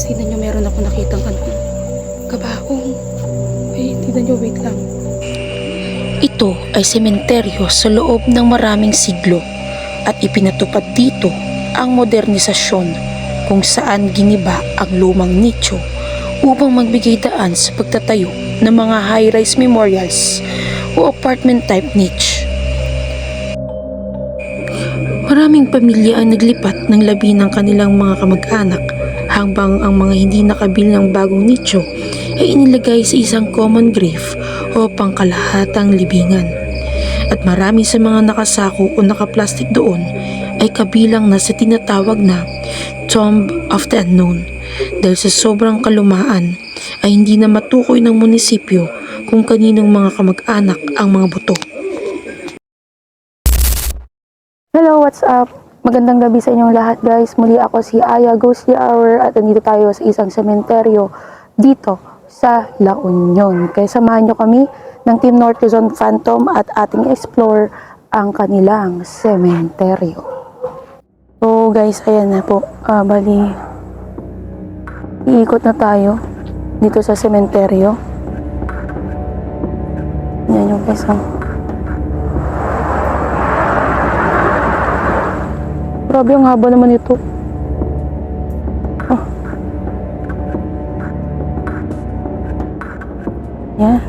Guys, tignan nyo, meron ako nakitang kabaong. Tignan nyo, wait lang. Ito ay sementeryo sa loob ng maraming siglo at ipinatupad dito ang modernisasyon kung saan giniba ang lumang nicho upang magbigay daan sa pagtatayo ng mga high-rise memorials o apartment type niche. Maraming pamilya ang naglipat ng labi ng kanilang mga kamag-anak habang ang mga hindi nakabili ng bagong nicho ay inilagay sa isang common grave o pangkalahatang libingan. At marami sa mga nakasako o nakaplastik doon ay kabilang na sa tinatawag na Tomb of the Unknown dahil sa sobrang kalumaan ay hindi na matukoy ng munisipyo kung kaninong mga kamag-anak ang mga buto. Hello, what's up? Magandang gabi sa inyong lahat, guys. Muli ako si Aya Ghostly Hour at nandito tayo sa isang sementeryo dito sa La Union. Kaya samahan nyo kami ng Team North Luzon Phantom at ating explore ang kanilang sementeryo. So guys, ayan na po. Bali, iikot na tayo dito sa sementeryo. Yan yung guys. Grabe, ang haba naman ito. Yan.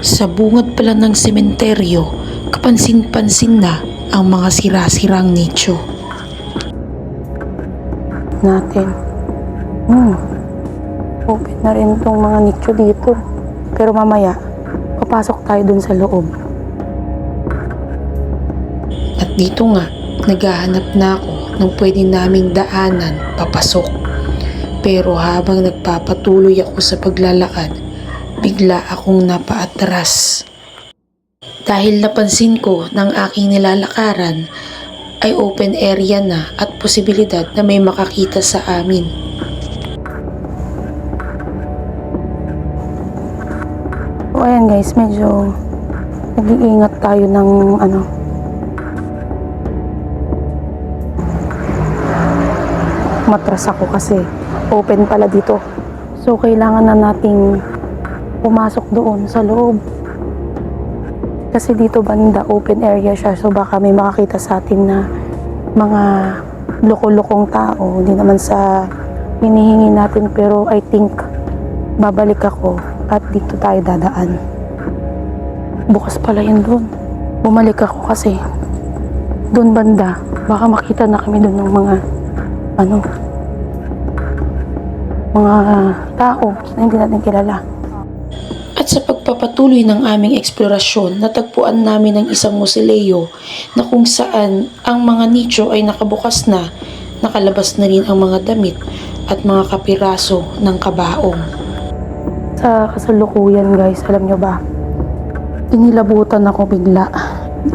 Sa bungad pala ng sementeryo, kapansin-pansin na ang mga sira-sirang nicho. Natin. Open na rin itong mga nicho dito. Pero mamaya, papasok tayo dun sa loob. At dito nga, naghahanap na ako ng pwede naming daanan papasok. Pero habang nagpapatuloy ako sa paglalakad, bigla akong napaatras. Dahil napansin ko ng aking nilalakaran ay open area na at posibilidad na may makakita sa amin. So ayan guys, medyo nag-iingat tayo ng matras ako kasi open pala dito. So kailangan na nating pumasok doon sa loob. Kasi dito banda open area siya, so baka may makakita sa atin na mga loko-lokong tao. Hindi naman sa hinihingi natin, pero I think babalik ako at dito tayo dadaan. Bukas pala yun doon. Bumalik ako kasi doon banda baka makita na kami doon ng mga tao na hindi natin kilala. At sa pagpapatuloy ng aming eksplorasyon, natagpuan namin ang isang musileo na kung saan ang mga nicho ay nakabukas na, nakalabas na rin ang mga damit at mga kapiraso ng kabaong. Sa kasalukuyan guys, alam nyo ba, inilabutan ako bigla.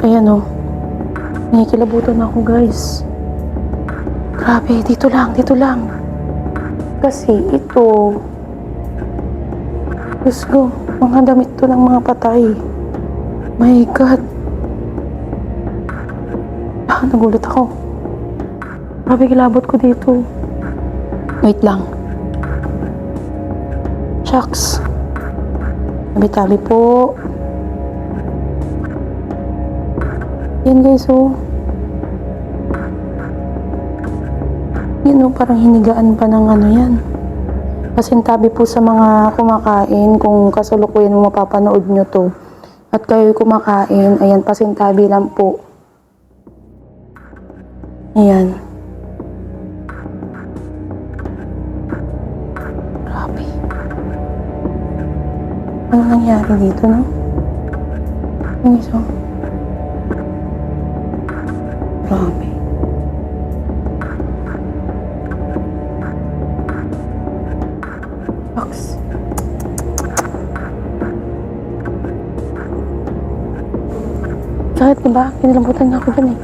Ayan o, nakikilabutan ako guys. Grabe, dito lang. Kasi ito, let's go, mga damit to ng mga patay. My God. Nagulat ako. Grabe, kilabot ko dito. Wait lang. Shucks. Tabi-tabi po. Yan guys, oh. Yan, oh, parang hinigaan pa ng yan. Pasintabi po sa mga kumakain, kung kasalukuyan mo mapapanood nyo to. At kayo kumakain, ayan, pasintabi lang po. Ayan. Grabe. Ano nangyari dito, no? Yung iso. Grabe. Box. Sakit, diba? Kinilambutan na ako dyan eh.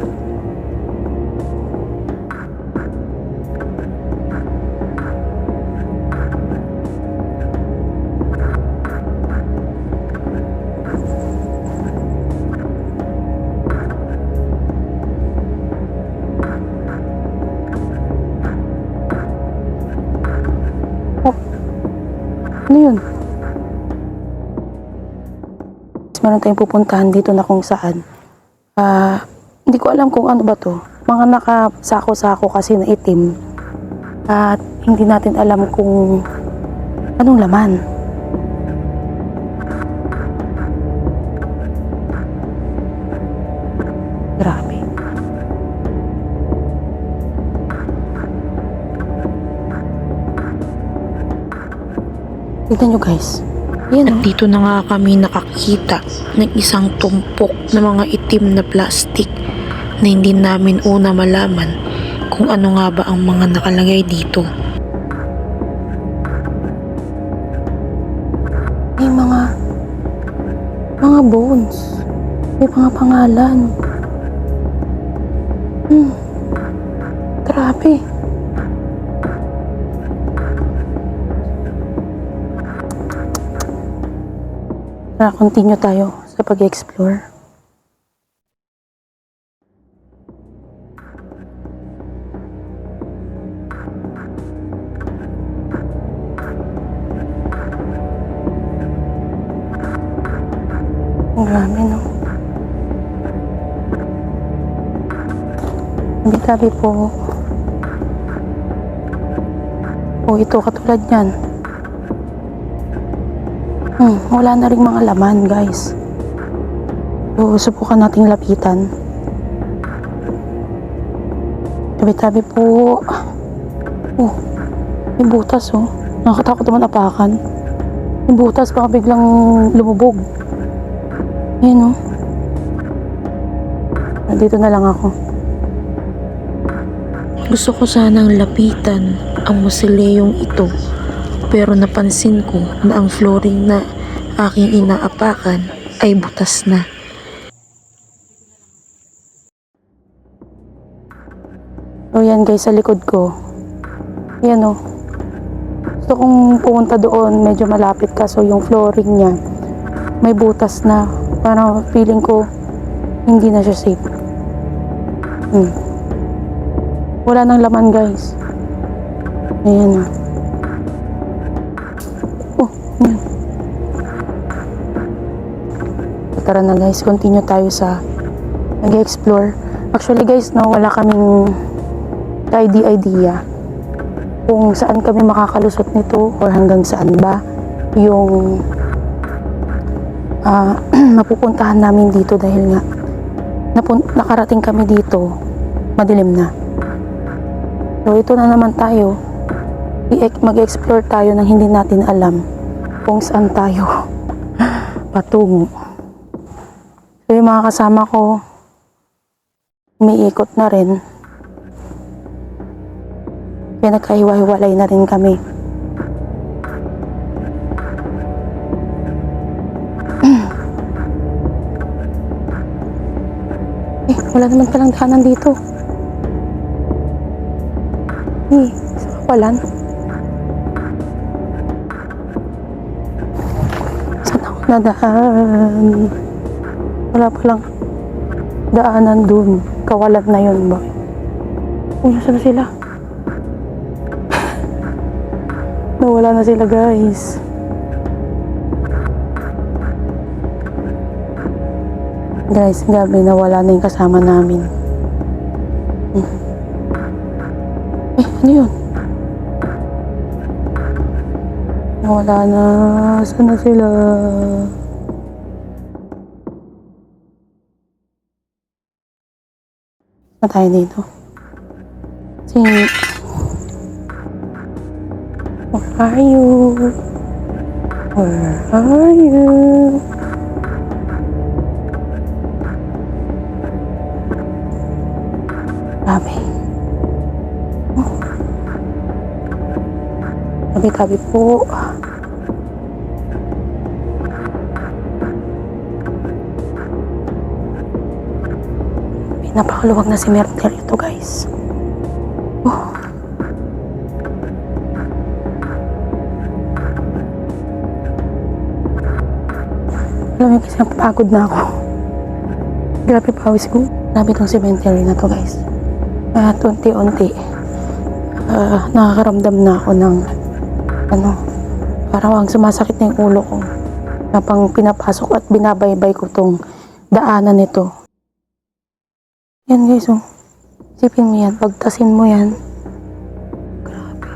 yun? Meron tayong pupuntahan dito na kung saan. Hindi ko alam kung ano ba to. Mga nakasako-sako kasi na itim. At hindi natin alam kung anong laman. Grabe. Tignan nyo guys. Yan At dito na nga kami nakakita ng isang tumpok na mga itim na plastic na hindi namin una malaman kung ano nga ba ang mga nakalagay dito. May mga bones. May mga pangalan. Grabe. Tara, continue tayo sa pag-explore. Ang grabe, no? Ang tabi po. Ito, katulad yan. Wala na ring mga laman, guys. So, subukan nating lapitan. Tabi-tabi po. May butas, oh. Nakakatakot naman apakan. May butas, baka biglang lumubog. Ayan, oh. Nandito na lang ako. Gusto ko sanang lapitan ang musileyong ito, pero napansin ko na ang flooring na aking inaapakan ay butas na. So yan guys, sa likod ko. Yan o. Gusto kong pumunta doon, medyo malapit kaso yung flooring niya may butas na. Parang feeling ko hindi na siya safe. Wala nang laman guys. Ayan o. Yan. Tara na guys, continue tayo sa nag-explore. Actually guys, no, wala kaming idea kung saan kami makakalusot nito or hanggang saan ba yung mapupuntahan namin dito dahil nga nakarating kami dito, madilim na. So ito na naman tayo, mag-explore tayo nang hindi natin alam kung saan tayo patungo. So yung mga kasama ko umiikot na rin. Kaya nagkahiwa-hiwalay na rin kami. Wala naman palang daanan dito. Sa kawalan. Saan ako nadaan? Wala palang daanan dun. Kawalan na yun ba? Saan na sila? Nawala na sila guys. Guys, gabi nawala na yung kasama namin. Ano yun? Nawala na. Saan na sila? Na tayo dito. Where are you? Where are you? Grabe. Tabi-tabi po. Napakaluwag na cemetery ito guys. Alam mo kasi napapagod na ako. Grabe pawis ko. Grabe itong cemetery na to guys. At unti-unti nakakaramdam na ako ng Parang sumasakit na yung ulo ko. Napang pinapasok at binabaybay ko tong daanan nito. Yan guys, oh. Sipin mo yan, pagtasin mo yan. Grabe.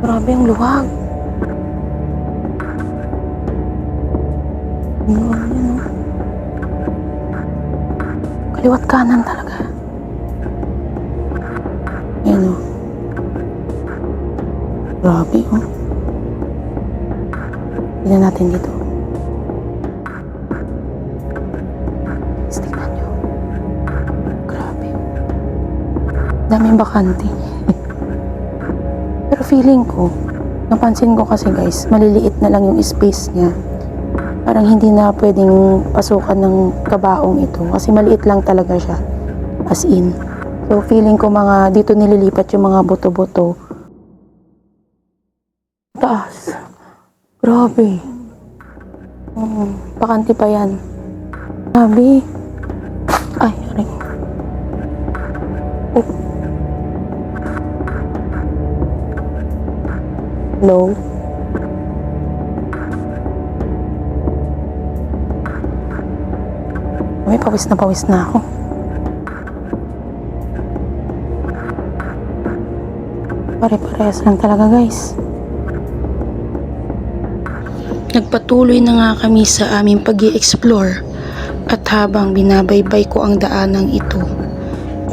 Grabe ang luwag. Yan, oh. Kaliwat kanan talaga. Yan, oh. Grabe, oh. Tignan natin dito. Tignan nyo. Grabe. Daming bakante. Pero feeling ko, napansin ko kasi guys, maliliit na lang yung space niya. Parang hindi na pwedeng pasukan ng kabaong ito. Kasi maliit lang talaga siya. As in. So feeling ko mga dito nililipat yung mga buto-buto. Taas. Grabe. Bakante pa yan. Grabe. Ay, aray. Oh. Hello? May pawis na ako. Pare-parehas lang talaga guys. Nagpatuloy na nga kami sa aming pag-i-explore at habang binabaybay ko ang daanang ito.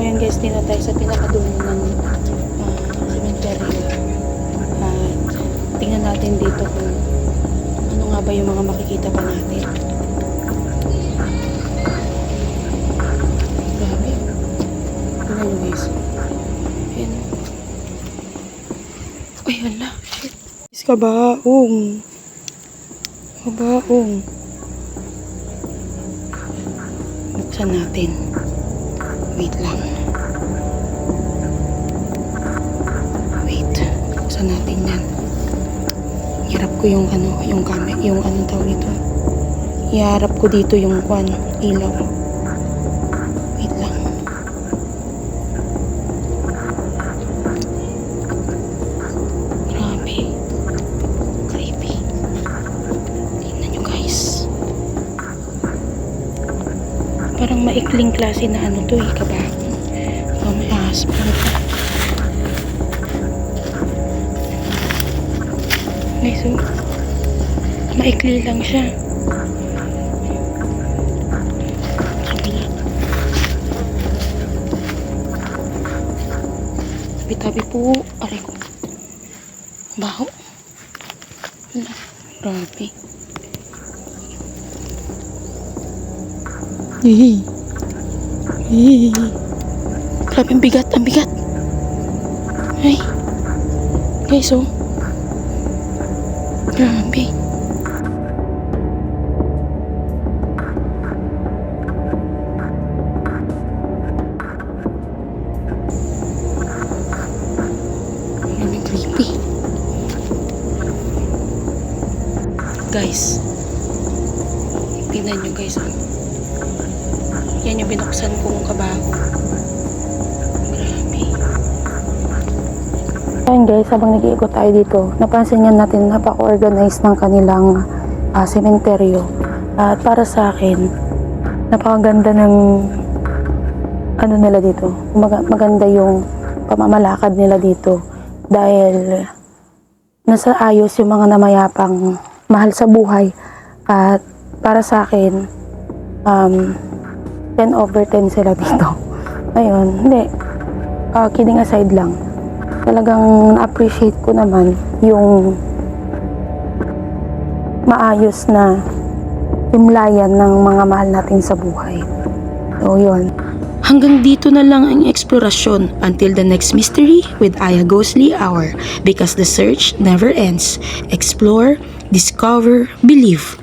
Ayan guys, dito tayo sa pinakadulo ng cemetery. At tingnan natin dito kung ano nga ba yung mga makikita pa natin. Grabe. Tingnan nyo guys. Ayan. Ay, hala. Shit. Kabaong. Kabaong. Buksan natin. Wait lang. Wait. Buksan natin yan. Hirap ko yung yung ano tawag dito. Iharap ko dito yung ilaw. Wait lang. Grabe. Creepy. Tingnan nyo guys. Parang maikling klase na ano to kabaong. Oh, may ahas pa ito. Guys, oh. Maikli lang siya. Kabila. Tabi-tabi po. Aray ko. Baho. Hala. Grabe. Hihi. Hihi. Grabe, ang bigat, ang bigat. Ay. Guys, oh. Grabe. Grabe, creepy. Guys. Tingnan nyo guys, oh. Yan yung binuksan kong kabaho. Grabe. Ayun guys, habang nag-iikot tayo dito, napansin nga natin napaka-organized ng kanilang sementeryo. At para sa akin, napakaganda ng ano nila dito. Maganda yung pamamalakad nila dito. Dahil nasa ayos yung mga namayapang mahal sa buhay. At para sa akin, 10/10 sila dito. Ayun, hindi. Kidding aside lang. Talagang na-appreciate ko naman yung maayos na himlayan ng mga mahal natin sa buhay. So, yun. Hanggang dito na lang ang eksplorasyon until the next mystery with Aya Ghostly Hour because the search never ends. Explore, discover, believe.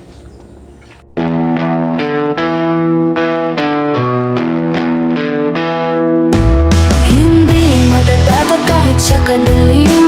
Hindi madadabag kahit sa kadaling